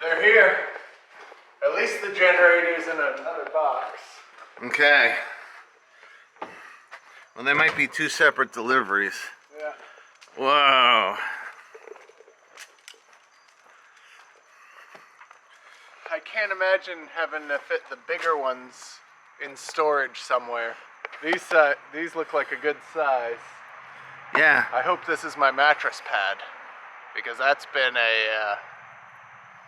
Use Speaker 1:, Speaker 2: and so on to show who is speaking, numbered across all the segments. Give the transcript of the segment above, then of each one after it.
Speaker 1: They're here. At least the generator's in another box.
Speaker 2: Okay. Well, there might be two separate deliveries.
Speaker 1: Yeah.
Speaker 2: Whoa.
Speaker 1: I can't imagine having to fit the bigger ones in storage somewhere. These look like a good size.
Speaker 2: Yeah.
Speaker 1: I hope this is my mattress pad, because that's been a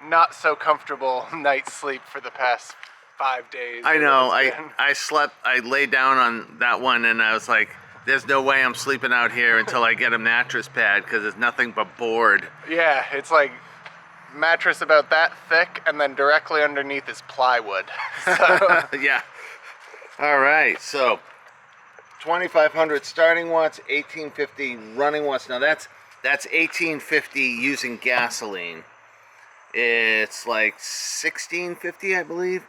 Speaker 1: not so comfortable night's sleep for the past 5 days.
Speaker 2: I know. I lay down on that one and I was like, there's no way I'm sleeping out here until I get a mattress pad, because it's nothing but board.
Speaker 1: Yeah, it's like mattress about that thick, and then directly underneath is plywood. So.
Speaker 2: Yeah. All right. So 2,500 starting watts, 1850 running watts. Now that's 1850 using gasoline. It's like 1650, I believe,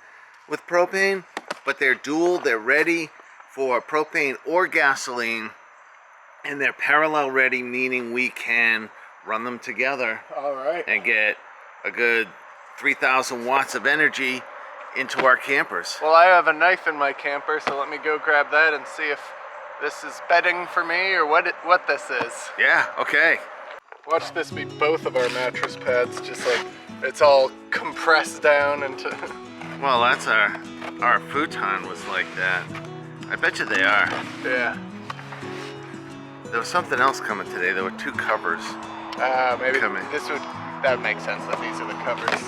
Speaker 2: with propane. But they're dual. They're ready for propane or gasoline, and they're parallel ready, meaning we can run them together.
Speaker 1: All right.
Speaker 2: And get a good 3,000 watts of energy into our campers.
Speaker 1: Well, I have a knife in my camper, so let me go grab that and see if this is bedding for me or what this is.
Speaker 2: Yeah, okay.
Speaker 1: Watch this be both of our mattress pads, just like it's all compressed down into...
Speaker 2: Well, that's our futon was like that. I bet you they are.
Speaker 1: Yeah.
Speaker 2: There was something else coming today. There were two covers.
Speaker 1: Maybe
Speaker 2: coming.
Speaker 1: That makes sense that these are the covers.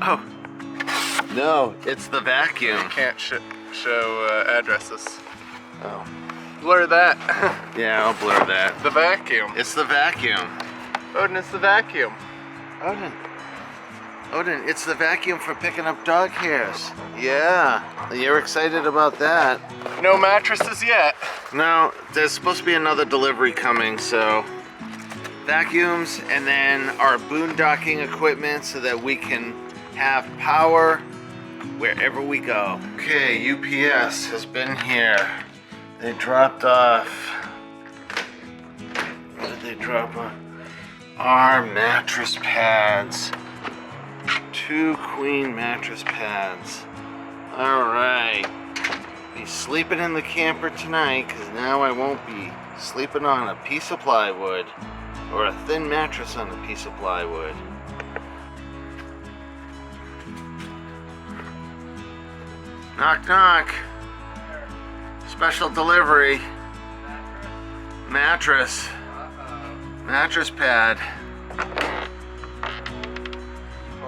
Speaker 2: Oh. No, it's the vacuum.
Speaker 1: You can't show addresses.
Speaker 2: Oh.
Speaker 1: Blur that.
Speaker 2: Yeah, I'll blur that.
Speaker 1: The vacuum.
Speaker 2: It's the vacuum.
Speaker 1: Odin, it's the vacuum.
Speaker 2: Odin, it's the vacuum for picking up dog hairs. Yeah, you're excited about that.
Speaker 1: No mattresses yet.
Speaker 2: No, there's supposed to be another delivery coming, so vacuums, and then our boondocking equipment so that we can have power wherever we go. Okay, UPS has been here. They dropped off. What did they drop off? Our mattress pads. 2 queen mattress pads. Alright. Be sleeping in the camper tonight, because now I won't be sleeping on a piece of plywood or a thin mattress on a piece of plywood. Knock knock. Special delivery. Mattress. Mattress pad.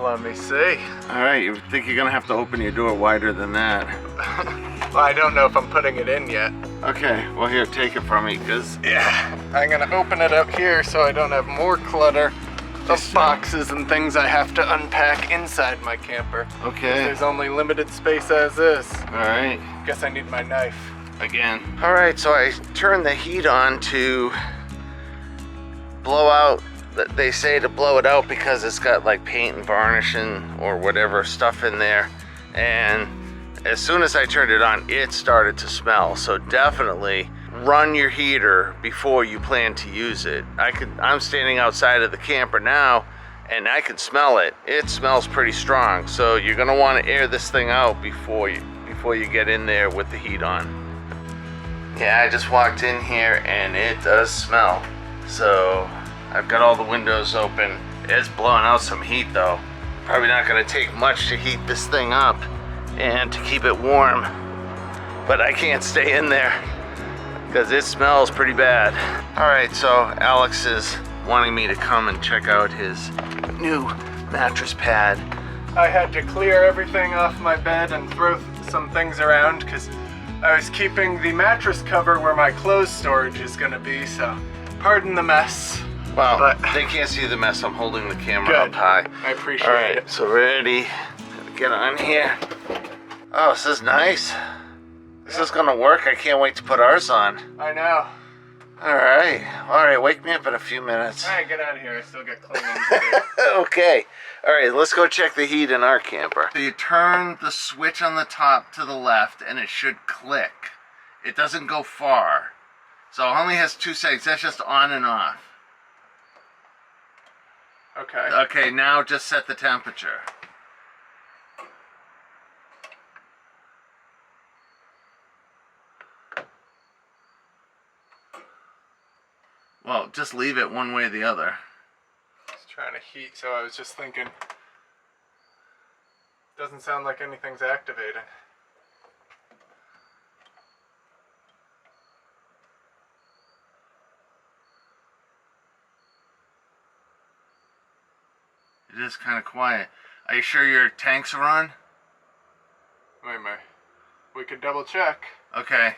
Speaker 1: Let me see.
Speaker 2: Alright, you think you're gonna have to open your door wider than that.
Speaker 1: Well, I don't know if I'm putting it in yet.
Speaker 2: Okay, well here, take it from me, because...
Speaker 1: Yeah, I'm gonna open it up here so I don't have more clutter of boxes and things I have to unpack inside my camper.
Speaker 2: Okay.
Speaker 1: There's only limited space as is.
Speaker 2: Alright.
Speaker 1: Guess I need my knife.
Speaker 2: Again. Alright, so I turned the heat on to blow out. They say to blow it out because it's got like paint and varnish or whatever stuff in there. And as soon as I turned it on, it started to smell. So definitely run your heater before you plan to use it. I'm standing outside of the camper now and I can smell it. It smells pretty strong. So you're gonna want to air this thing out before you get in there with the heat on. Yeah, I just walked in here and it does smell. So I've got all the windows open. It's blowing out some heat though. Probably not gonna take much to heat this thing up and to keep it warm. But I can't stay in there because it smells pretty bad. All right, so Alex is wanting me to come and check out his new mattress pad.
Speaker 1: I had to clear everything off my bed and throw some things around because I was keeping the mattress cover where my clothes storage is gonna be, so pardon the mess.
Speaker 2: Well,
Speaker 1: but
Speaker 2: they can't see the mess. I'm holding the camera
Speaker 1: good.
Speaker 2: up high.
Speaker 1: I appreciate
Speaker 2: All right,
Speaker 1: it.
Speaker 2: so ready. Get on here. Oh, this is nice. This is gonna work. I can't wait to put ours on.
Speaker 1: I know.
Speaker 2: All right, wake me up in a few minutes.
Speaker 1: All right, get out of here. I still got cleaning to do.
Speaker 2: Okay. All right, let's go check the heat in our camper. So you turn the switch on the top to the left and it should click. It doesn't go far. So it only has 2 settings. That's just on and off.
Speaker 1: Okay.
Speaker 2: Okay, now just set the temperature. Well, just leave it one way or the other.
Speaker 1: It's trying to heat, so I was just thinking. Doesn't sound like anything's activating.
Speaker 2: It is kind of quiet. Are you sure your tanks are on?
Speaker 1: Wait, we could double check.
Speaker 2: Okay.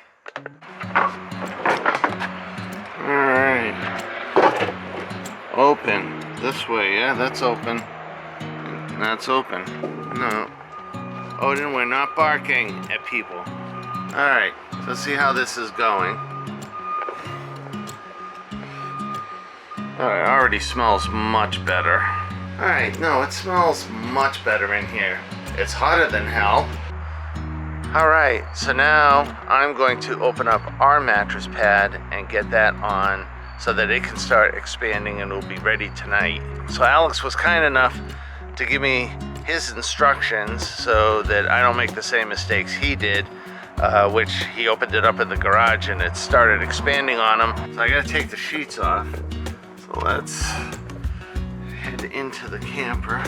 Speaker 2: Alright. Open. This way, yeah, that's open. And that's open. No. Odin, we're not barking at people. Alright, so let's see how this is going. Alright, already smells much better. Alright, no, it smells much better in here. It's hotter than hell. Alright, so now I'm going to open up our mattress pad and get that on so that it can start expanding and it'll be ready tonight. So Alex was kind enough to give me his instructions so that I don't make the same mistakes he did, which he opened it up in the garage and it started expanding on him. So I gotta take the sheets off. So let's head into the camper.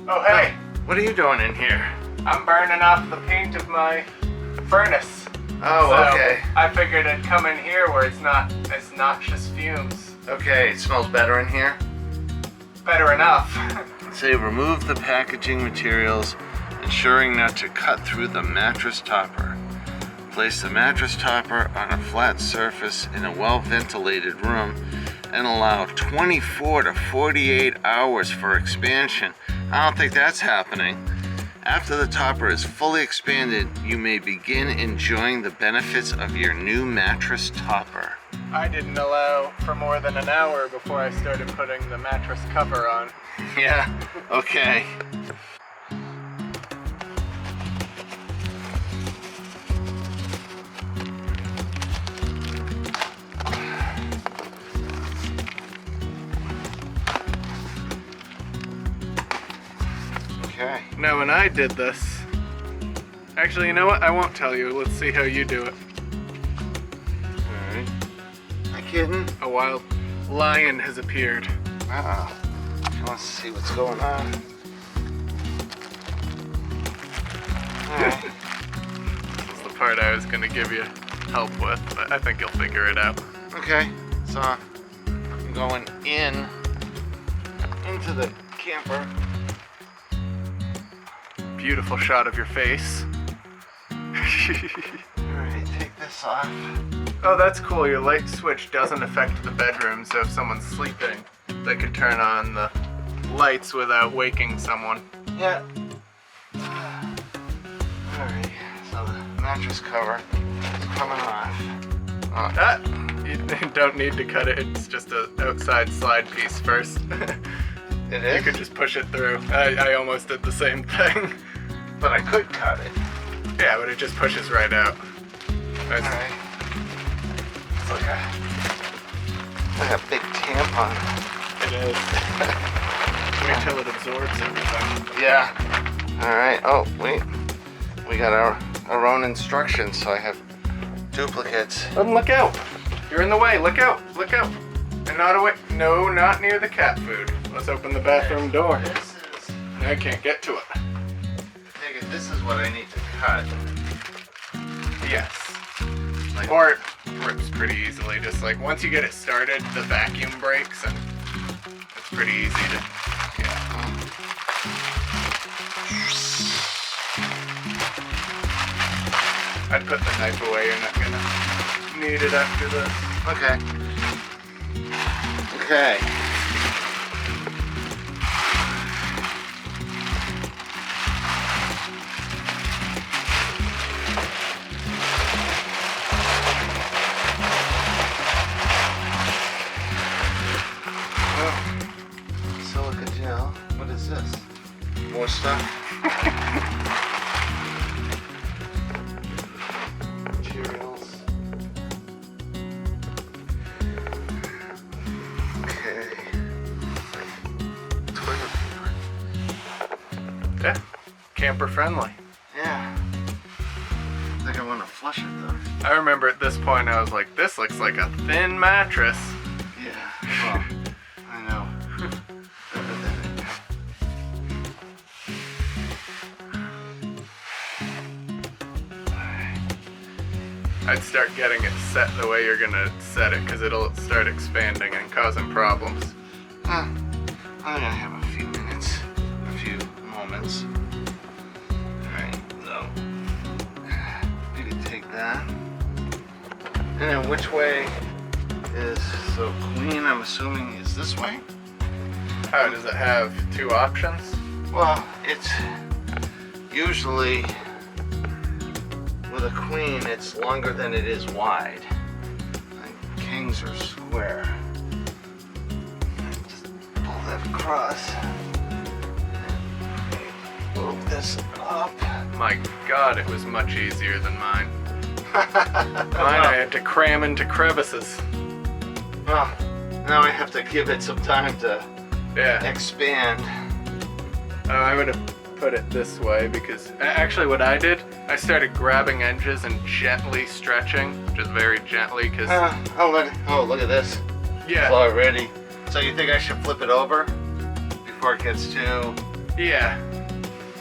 Speaker 1: Oh, hey!
Speaker 2: What are you doing in here?
Speaker 1: I'm burning off the paint of my furnace.
Speaker 2: Oh,
Speaker 1: So
Speaker 2: okay.
Speaker 1: I figured I'd come in here where it's not as noxious fumes.
Speaker 2: Okay, it smells better in here.
Speaker 1: Better enough.
Speaker 2: Say remove the packaging materials, ensuring not to cut through the mattress topper. Place the mattress topper on a flat surface in a well-ventilated room and allow 24 to 48 hours for expansion. I don't think that's happening. After the topper is fully expanded, you may begin enjoying the benefits of your new mattress topper.
Speaker 1: I didn't allow for more than an hour before I started putting the mattress cover on.
Speaker 2: Yeah, okay. Okay.
Speaker 1: Now when I did this, actually, you know what? I won't tell you. Let's see how you do it.
Speaker 2: Alright. Hi, kitten.
Speaker 1: A wild lion has appeared.
Speaker 2: Uh-oh. She wants to see what's going on. Alright.
Speaker 1: This is the part I was gonna give you help with, but I think you'll figure it out.
Speaker 2: Okay, so I'm going into the camper.
Speaker 1: Beautiful shot of your face.
Speaker 2: Alright, take this off.
Speaker 1: Oh, that's cool. Your light switch doesn't affect the bedroom, so if someone's sleeping, they could turn on the lights without waking someone.
Speaker 2: Yeah. Alright, so the mattress cover is coming off.
Speaker 1: You don't need to cut it. It's just an outside slide piece first.
Speaker 2: It
Speaker 1: You
Speaker 2: is?
Speaker 1: could just push it through. I almost did the same thing.
Speaker 2: But I could cut it.
Speaker 1: Yeah, but it just pushes right out. It's-
Speaker 2: Alright. It's like a big tampon.
Speaker 1: It is. Wait till it absorbs everything.
Speaker 2: Yeah. Alright, oh, wait. We got our own instructions, so I have duplicates.
Speaker 1: Look out! You're in the way. Look out! Look out! And not away. No, not near the cat food. Let's open the bathroom door.
Speaker 2: This is...
Speaker 1: I can't get to it.
Speaker 2: I think this is what I need to cut.
Speaker 1: Yes.
Speaker 2: Like,
Speaker 1: Or it rips pretty easily. Just like once you get it started, the vacuum breaks and it's pretty easy to. Yeah. I'd put the knife away. You're not gonna need it after this.
Speaker 2: okay. Okay. Silica gel. What is this? More stuff? Materials. Okay.
Speaker 1: Yeah, camper friendly.
Speaker 2: Yeah. I think I want to flush it though.
Speaker 1: I remember at this point I was like, this looks like a thin mattress.
Speaker 2: Yeah, well, I know. Better than it.
Speaker 1: I'd start getting it set the way you're gonna set it, because it'll start expanding and causing problems.
Speaker 2: I'm gonna have a few minutes, a few moments. Alright, so you can take that. And then which way is, so queen, I'm assuming, is this way?
Speaker 1: How does it have two options?
Speaker 2: Well, it's usually, with a queen, it's longer than it is wide. Like kings are square. Just pull that across. Move this up.
Speaker 1: My God, it was much easier than mine. Mine I had to cram into crevices.
Speaker 2: Well, now I have to give it some time to
Speaker 1: Yeah.
Speaker 2: expand.
Speaker 1: I'm gonna put it this way because actually what I did, I started grabbing edges and gently stretching, just very gently, because
Speaker 2: Oh, look at this.
Speaker 1: yeah,
Speaker 2: It's already. So you think I should flip it over before it gets too?
Speaker 1: yeah.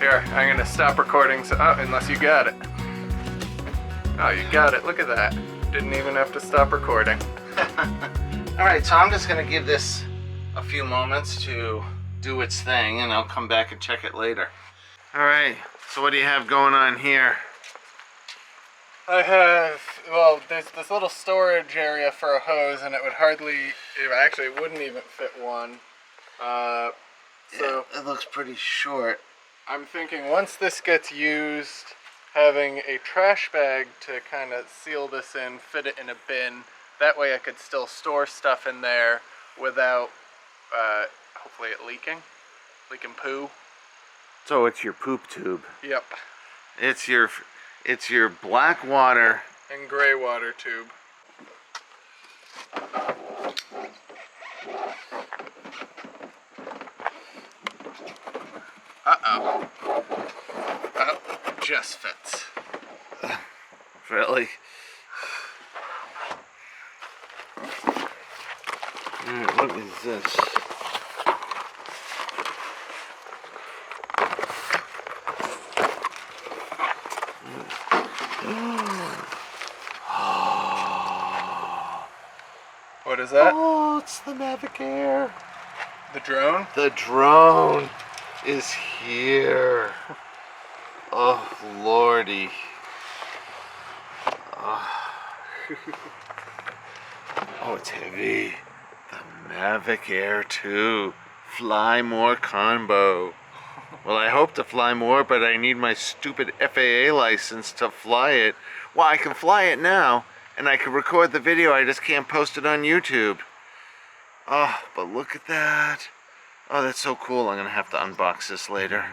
Speaker 1: Here, I'm gonna stop recording. So, unless you got it. Oh, you got it. Look at that. Didn't even have to stop recording.
Speaker 2: All right, so I'm just gonna give this a few moments to do its thing, and I'll come back and check it later. All right, so what do you have going on here?
Speaker 1: I have, well, there's this little storage area for a hose, and it would it wouldn't even fit one. So
Speaker 2: Yeah, it looks pretty short.
Speaker 1: I'm thinking once this gets used, having a trash bag to kind of seal this in, fit it in a bin. That way I could still store stuff in there without, hopefully it leaking poo.
Speaker 2: So it's your poop tube.
Speaker 1: Yep,
Speaker 2: It's your black water.
Speaker 1: and gray water tube. Uh-oh. Oh, just fits.
Speaker 2: Really? Alright, what is this?
Speaker 1: What is that?
Speaker 2: Oh, it's the Mavic Air.
Speaker 1: The drone?
Speaker 2: The drone is here. Oh, lordy. Oh, it's heavy. The Mavic Air 2. Fly more combo. Well, I hope to fly more, but I need my stupid FAA license to fly it. Well, I can fly it now, and I can record the video, I just can't post it on YouTube. Oh, but look at that. Oh, that's so cool. I'm gonna have to unbox this later.